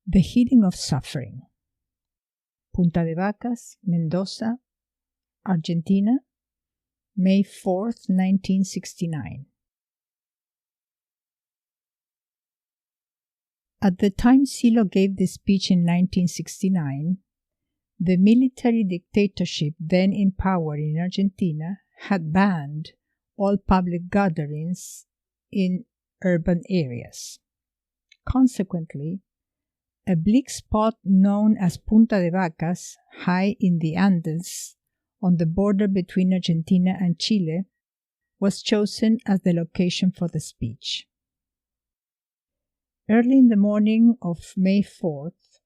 The Healing of Suffering. Punta de Vacas, Mendoza, Argentina, May 4th, 1969. At the time Silo gave this speech in 1969, the military dictatorship then in power in Argentina had banned all public gatherings in urban areas. Consequently, a bleak spot known as Punta de Vacas, high in the Andes, on the border between Argentina and Chile, was chosen as the location for the speech. Early in the morning of May 4th,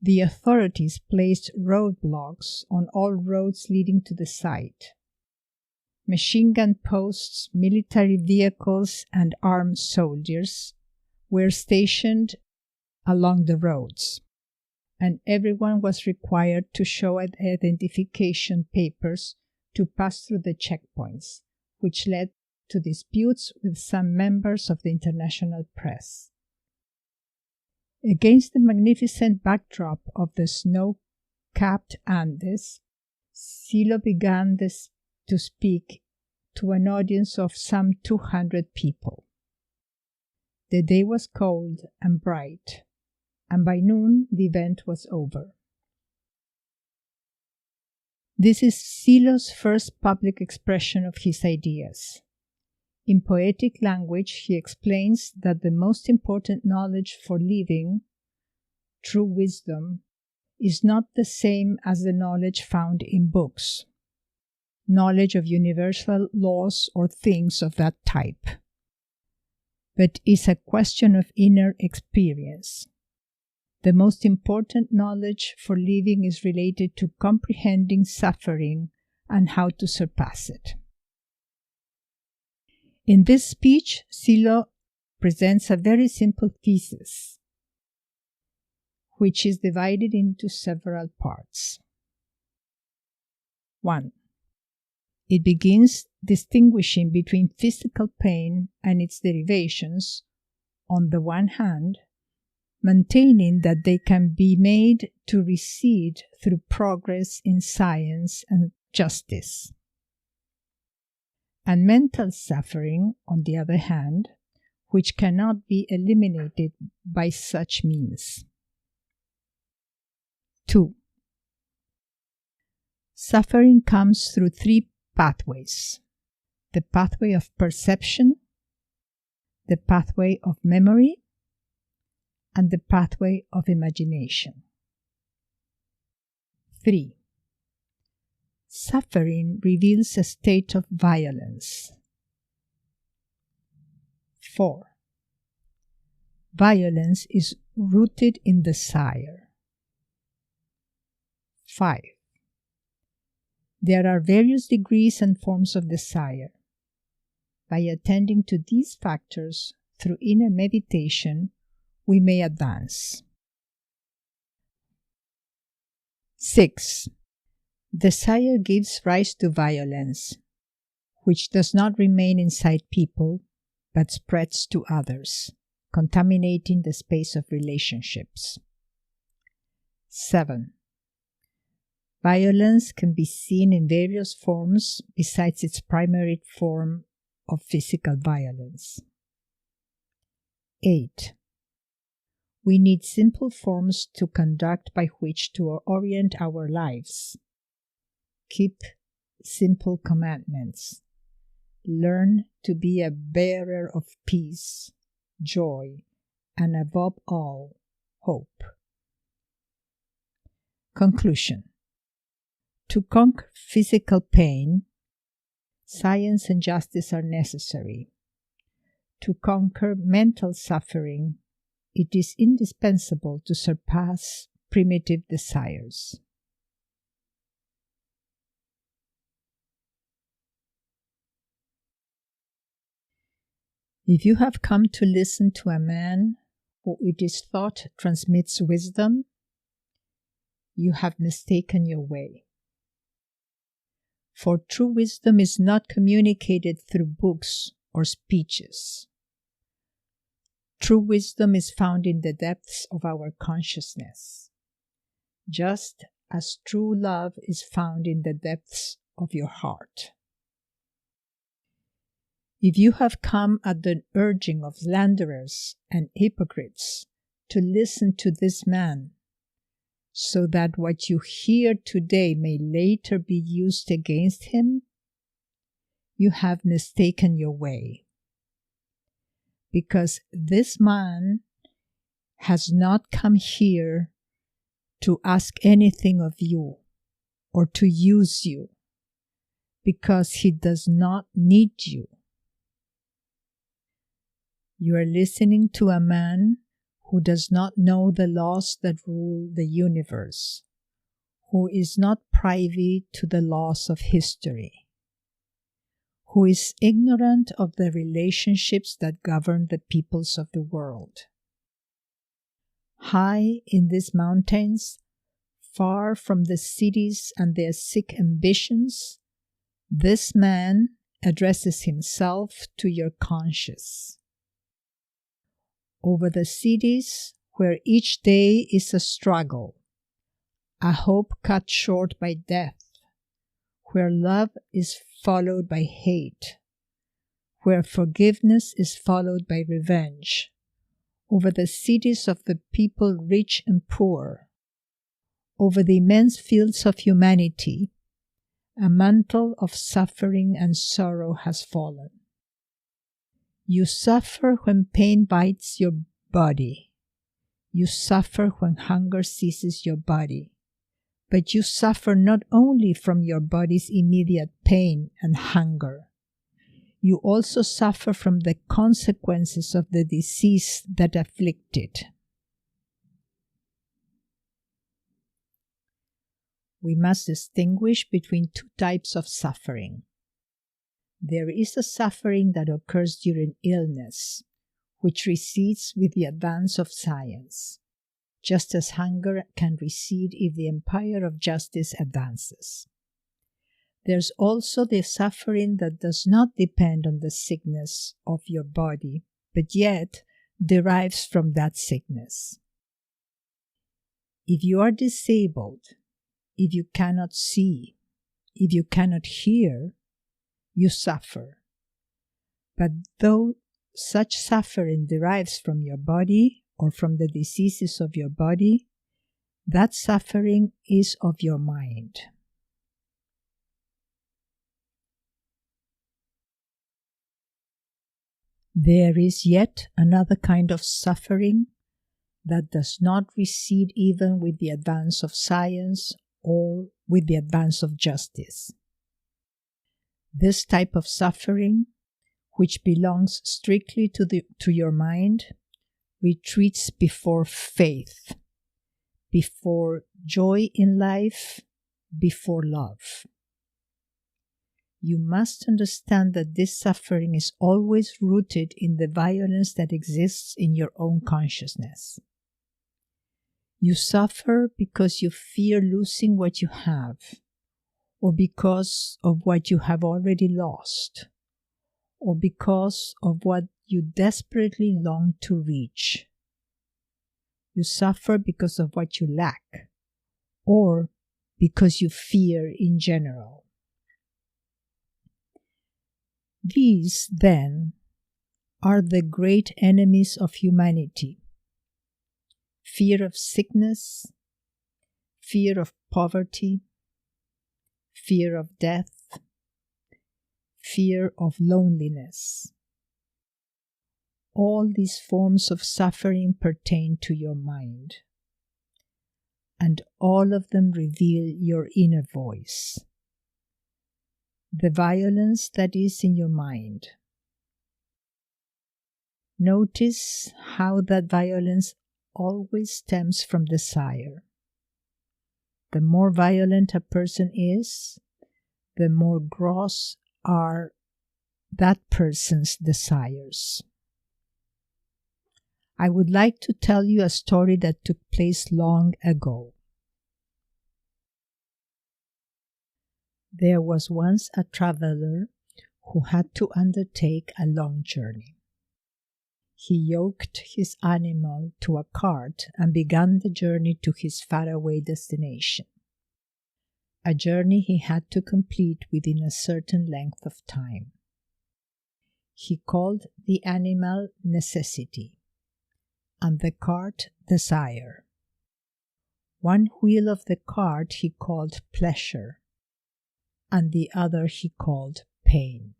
the authorities placed roadblocks on all roads leading to the site. Machine gun posts, military vehicles, and armed soldiers were stationed along the roads, and everyone was required to show identification papers to pass through the checkpoints, which led to disputes with some members of the international press. Against the magnificent backdrop of the snow-capped Andes, Silo began to speak to an audience of some 200 people. The day was cold and bright, and by noon the event was over. This is Silo's first public expression of his ideas. In poetic language, he explains that the most important knowledge for living, true wisdom, is not the same as the knowledge found in books, knowledge of universal laws or things of that type, but is a question of inner experience. The most important knowledge for living is related to comprehending suffering and how to surpass it. In this speech, Silo presents a very simple thesis, which is divided into several parts. 1. It begins distinguishing between physical pain and its derivations, on the one hand, maintaining that they can be made to recede through progress in science and justice, and mental suffering, on the other hand, which cannot be eliminated by such means. 2. Suffering comes through three pathways: the pathway of perception, the pathway of memory, and the pathway of imagination. 3. Suffering reveals a state of violence. 4. Violence is rooted in desire. 5. There are various degrees and forms of desire. By attending to these factors through inner meditation, we may advance. 6. Desire gives rise to violence, which does not remain inside people, but spreads to others, contaminating the space of relationships. 7. Violence can be seen in various forms besides its primary form of physical violence. 8. We need simple forms to conduct by which to orient our lives. Keep simple commandments. Learn to be a bearer of peace, joy, and above all, hope. Conclusion. To conquer physical pain, science and justice are necessary. To conquer mental suffering, it is indispensable to surpass primitive desires. If you have come to listen to a man who it is thought transmits wisdom, you have mistaken your way. For true wisdom is not communicated through books or speeches. True wisdom is found in the depths of our consciousness, just as true love is found in the depths of your heart. If you have come at the urging of slanderers and hypocrites to listen to this man, so that what you hear today may later be used against him, you have mistaken your way. Because this man has not come here to ask anything of you or to use you, because he does not need you. You are listening to a man who does not know the laws that rule the universe, who is not privy to the laws of history, who is ignorant of the relationships that govern the peoples of the world. High in these mountains, far from the cities and their sick ambitions, this man addresses himself to your conscience. Over the cities where each day is a struggle, a hope cut short by death, where love is followed by hate, where forgiveness is followed by revenge, over the cities of the people rich and poor, over the immense fields of humanity, a mantle of suffering and sorrow has fallen. You suffer when pain bites your body. You suffer when hunger seizes your body. But you suffer not only from your body's immediate pain and hunger. You also suffer from the consequences of the disease that afflict it. We must distinguish between two types of suffering. There is a suffering that occurs during illness, which recedes with the advance of science, just as hunger can recede if the empire of justice advances. There's also the suffering that does not depend on the sickness of your body, but yet derives from that sickness. If you are disabled, if you cannot see, if you cannot hear, you suffer. But though such suffering derives from your body or from the diseases of your body, that suffering is of your mind. There is yet another kind of suffering that does not recede even with the advance of science or with the advance of justice. This type of suffering, which belongs strictly to your mind, retreats before faith, before joy in life, before love. You must understand that this suffering is always rooted in the violence that exists in your own consciousness. You suffer because you fear losing what you have, or because of what you have already lost, or because of what you desperately long to reach. You suffer because of what you lack, or because you fear in general. These, then, are the great enemies of humanity: fear of sickness, fear of poverty, fear of death, fear of loneliness. All these forms of suffering pertain to your mind, and all of them reveal your inner voice, the violence that is in your mind. Notice how that violence always stems from desire. The more violent a person is, the more gross are that person's desires. I would like to tell you a story that took place long ago. There was once a traveler who had to undertake a long journey. he yoked his animal to a cart and began the journey to his faraway destination, a journey he had to complete within a certain length of time. He called the animal Necessity, and the cart Desire. One wheel of the cart he called Pleasure, and the other he called Pain.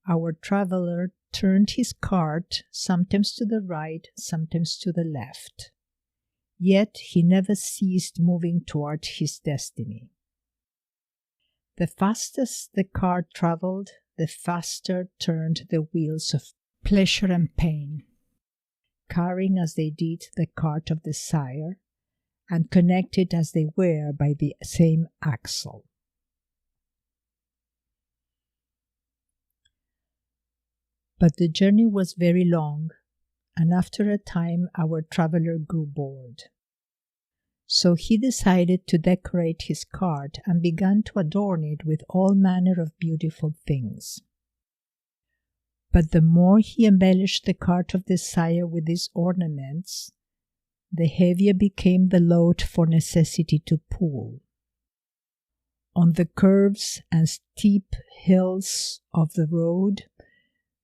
Our traveler turned his cart sometimes to the right, sometimes to the left, yet he never ceased moving toward his destiny. The fastest the cart traveled, the faster turned the wheels of pleasure and pain, carrying as they did the cart of desire, and connected as they were by the same axle. But the journey was very long, and after a time our traveler grew bored. So he decided to decorate his cart and began to adorn it with all manner of beautiful things. But the more he embellished the cart of desire with these ornaments, the heavier became the load for Necessity to pull. On the curves and steep hills of the road,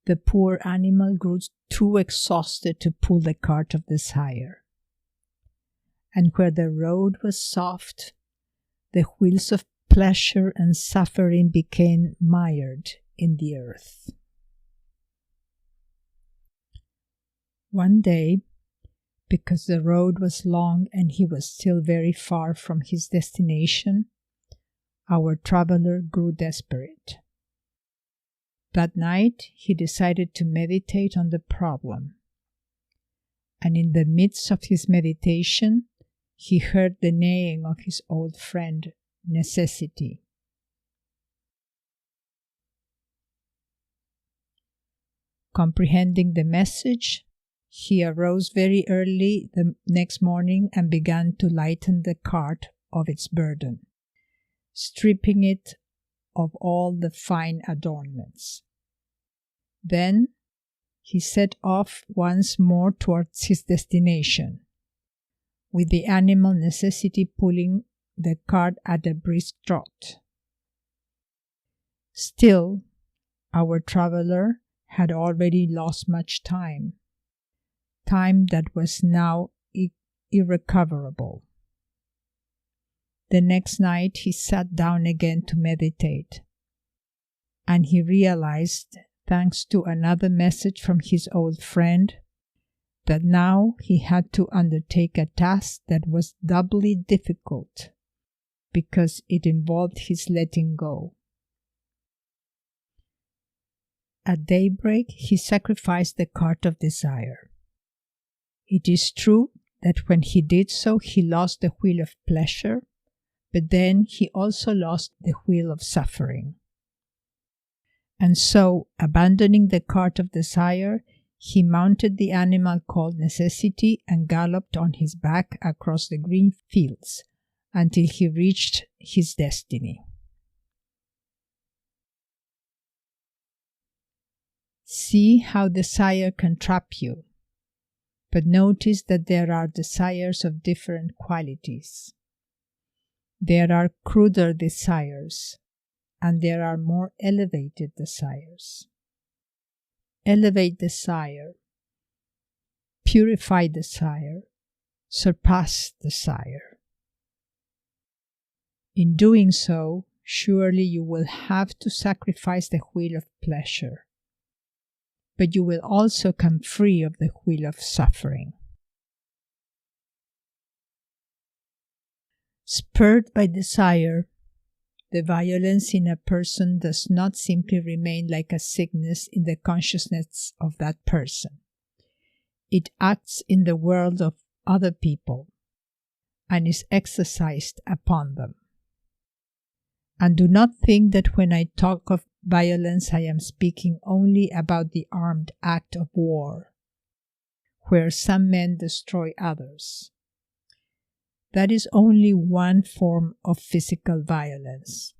the poor animal grew too exhausted to pull the cart of desire. And where the road was soft, the wheels of pleasure and suffering became mired in the earth. One day, because the road was long and he was still very far from his destination, our traveler grew desperate. That night, he decided to meditate on the problem. And in the midst of his meditation, he heard the neighing of his old friend, Necessity. Comprehending the message, he arose very early the next morning and began to lighten the cart of its burden, stripping it of all the fine adornments. Then he set off once more towards his destination, with the animal Necessity pulling the cart at a brisk trot. Still, our traveler had already lost much time that was now irrecoverable. The next night he sat down again to meditate, and he realized, thanks to another message from his old friend, that now he had to undertake a task that was doubly difficult because it involved his letting go. At daybreak, he sacrificed the cart of desire. It is true that when he did so, he lost the wheel of pleasure, but then he also lost the wheel of suffering. And so, abandoning the cart of desire, he mounted the animal called Necessity and galloped on his back across the green fields until he reached his destiny. See how desire can trap you, but notice that there are desires of different qualities. There are cruder desires, and there are more elevated desires. Elevate desire, purify desire, surpass desire. In doing so, surely you will have to sacrifice the wheel of pleasure, but you will also come free of the wheel of suffering. Spurred by desire, the violence in a person does not simply remain like a sickness in the consciousness of that person. It acts in the world of other people and is exercised upon them. And do not think that when I talk of violence, I am speaking only about the armed act of war, where some men destroy others. That is only one form of physical violence.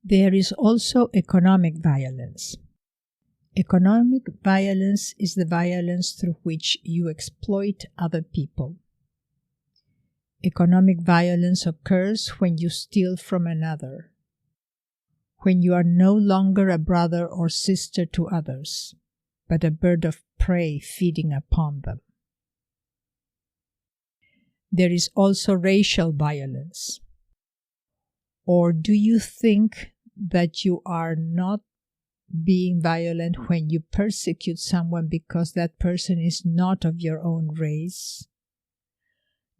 There is also economic violence, Economic violence is the violence through which you exploit other people. Economic violence occurs when you steal from another, when you are no longer a brother or sister to others, but a bird of prey feeding upon them. There is also racial violence. Or do you think that you are not being violent when you persecute someone because that person is not of your own race?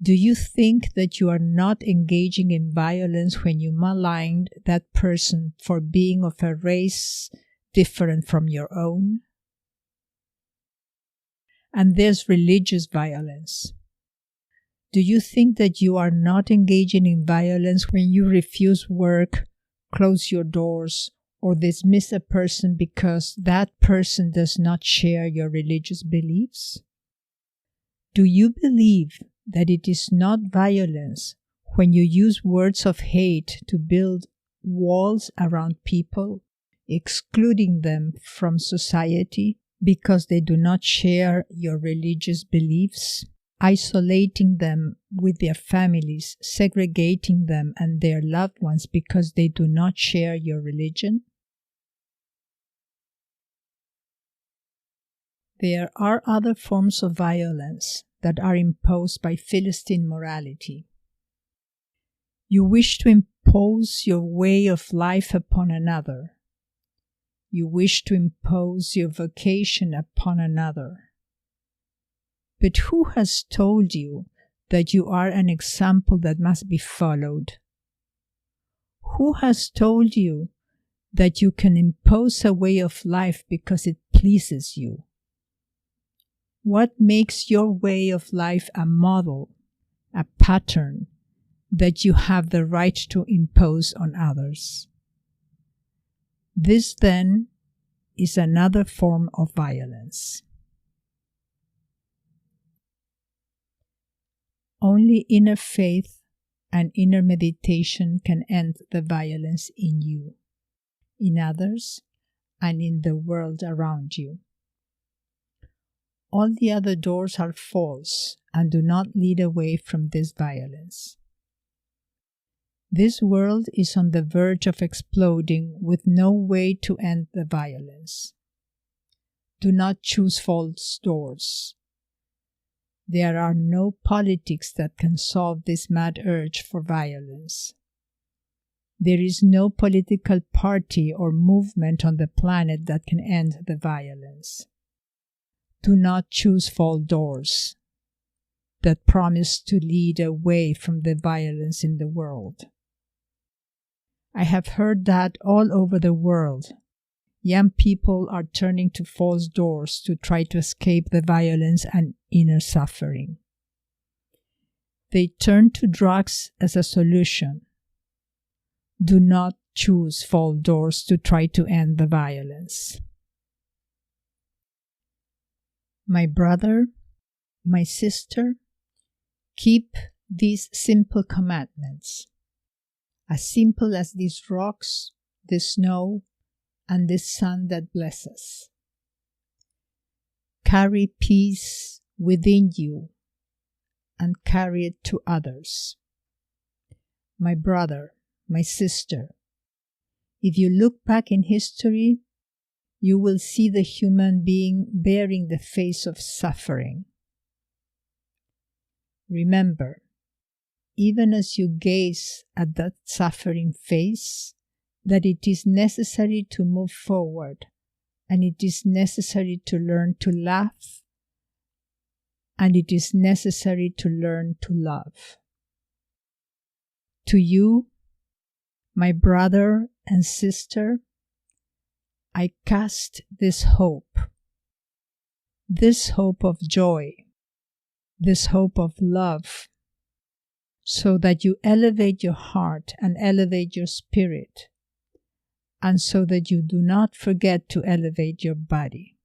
Do you think that you are not engaging in violence when you malign that person for being of a race different from your own? And there's religious violence. Do you think that you are not engaging in violence when you refuse work, close your doors, or dismiss a person because that person does not share your religious beliefs? Do you believe that it is not violence when you use words of hate to build walls around people, excluding them from society because they do not share your religious beliefs, isolating them with their families, segregating them and their loved ones because they do not share your religion? There are other forms of violence that are imposed by Philistine morality. You wish to impose your way of life upon another. You wish to impose your vocation upon another. But who has told you that you are an example that must be followed? Who has told you that you can impose a way of life because it pleases you? What makes your way of life a model, a pattern that you have the right to impose on others? This, then, is another form of violence. Only inner faith and inner meditation can end the violence in you, in others, and in the world around you. All the other doors are false and do not lead away from this violence. This world is on the verge of exploding with no way to end the violence. Do not choose false doors. There are no politics that can solve this mad urge for violence. There is no political party or movement on the planet that can end the violence. Do not choose false doors that promise to lead away from the violence in the world. I have heard that all over the world. Young people are turning to false doors to try to escape the violence and inner suffering. They turn to drugs as a solution. Do not choose false doors to try to end the violence. My brother, my sister, keep these simple commandments, as simple as these rocks, the snow, and the sun that blesses. Carry peace within you and carry it to others. My brother, my sister, if you look back in history, you will see the human being bearing the face of suffering. Remember, even as you gaze at that suffering face, that it is necessary to move forward, and it is necessary to learn to laugh, and it is necessary to learn to love. To you, my brother and sister, I cast this hope of joy, this hope of love, so that you elevate your heart and elevate your spirit, and so that you do not forget to elevate your body.